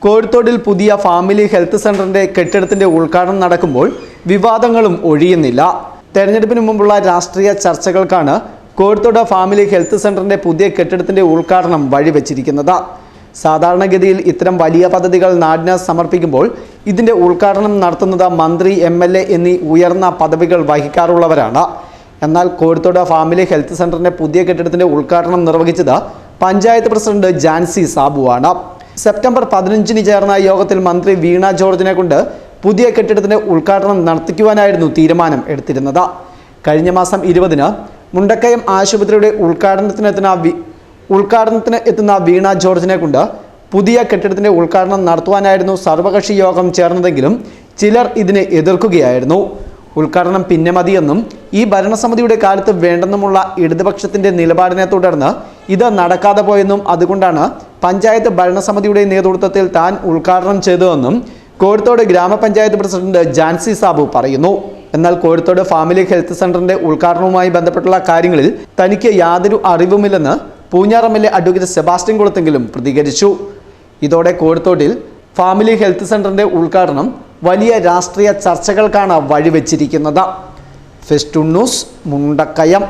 കോഴിത്തോടിൽ പുതിയ family health സെന്ററിന്റെ കെട്ടിടത്തിന്റെ ഉദ്ഘാടനം നടക്കുമ്പോൾ വിവാദങ്ങളും ഒഴിയുന്നില്ല. തെരഞ്ഞെടുപ്പിന് മുമ്പുള്ള രാഷ്ട്രീയ ചർച്ചകൾക്കാണ് കോഴിത്തോട് ഫാമിലി ഹെൽത്ത് സെന്ററിന്റെ പുതിയ കെട്ടിടത്തിന്റെ ഉദ്ഘാടനം വഴിവെച്ചിരിക്കുന്നത്. സാധാരണഗതിയിൽ ഇത്തരം വലിയ പദ്ധതികൾ നാടിന് സമർപ്പിക്കുമ്പോൾ ഇതിന്റെ ഉദ്ഘാടനം നടത്തുന്നത് മന്ത്രി, MLA എന്നീ ഉയർന്ന പദവികൾ വഹിക്കാറുള്ളവരാണ്. എന്നാൽ കോഴിത്തോട് ഫാമിലി ഹെൽത്ത് സെന്ററിന്റെ പുതിയ കെട്ടിടത്തിന്റെ ഉദ്ഘാടനം നിർവഹിച്ചത് പഞ്ചായത്ത് പ്രസിഡന്റ് ജാൻസി സാബുവാണ്. സെപ്റ്റംബർ 15 ചേർന്ന യോഗത്തിൽ മന്ത്രി വീണ ജോർജിനെ കൊണ്ട് പുതിയ കെട്ടിടത്തിന്റെ ഉദ്ഘാടനം നടത്തിക്കുവാനായിരുന്നു തീരുമാനം എടുത്തിരുന്നത്. കഴിഞ്ഞ മാസം 20 മുണ്ടക്കയം ആശുപത്രിയുടെ ഉദ്ഘാടനത്തിന് എത്തുന്ന വീണ ജോർജിനെ കൊണ്ട് പുതിയ കെട്ടിടത്തിന്റെ ഉദ്ഘാടനം നടത്തുവാനായിരുന്നു സർവകക്ഷി യോഗം ചേർന്നതെങ്കിലും ചിലർ ഇതിനെ എതിർക്കുകയായിരുന്നു. ഉദ്ഘാടനം പിന്നെ മതിയെന്നും ഈ ഭരണസമിതിയുടെ കാലത്ത് വേണ്ടെന്നുമുള്ള ഇടതുപക്ഷത്തിന്റെ നിലപാടിനെ തുടർന്ന് ഇത് നടക്കാതെ പോയെന്നും അതുകൊണ്ടാണ് പഞ്ചായത്ത് ഭരണസമിതിയുടെ നേതൃത്വത്തിൽ താൻ ഉദ്ഘാടനം ചെയ്തതെന്നും കോഴിത്തോട് ഗ്രാമപഞ്ചായത്ത് പ്രസിഡന്റ് ജാൻസി സാബു പറയുന്നു. എന്നാൽ കോഴിത്തോട് ഫാമിലി ഹെൽത്ത് സെന്ററിന്റെ ഉദ്ഘാടനവുമായി ബന്ധപ്പെട്ടുള്ള കാര്യങ്ങളിൽ തനിക്ക് യാതൊരു അറിവുമില്ലെന്ന് പൂഞ്ഞാർ MLA അഡ്വക്കേറ്റ് സെബാസ്റ്റ്യൻ കുളത്തെങ്കിലും പ്രതികരിച്ചു. ഇതോടെ കോഴിത്തോടിൽ ഫാമിലി ഹെൽത്ത് സെന്ററിന്റെ ഉദ്ഘാടനം വലിയ രാഷ്ട്രീയ ചർച്ചകൾക്കാണ് വഴിവെച്ചിരിക്കുന്നത്. Festoon news, Mundakayam.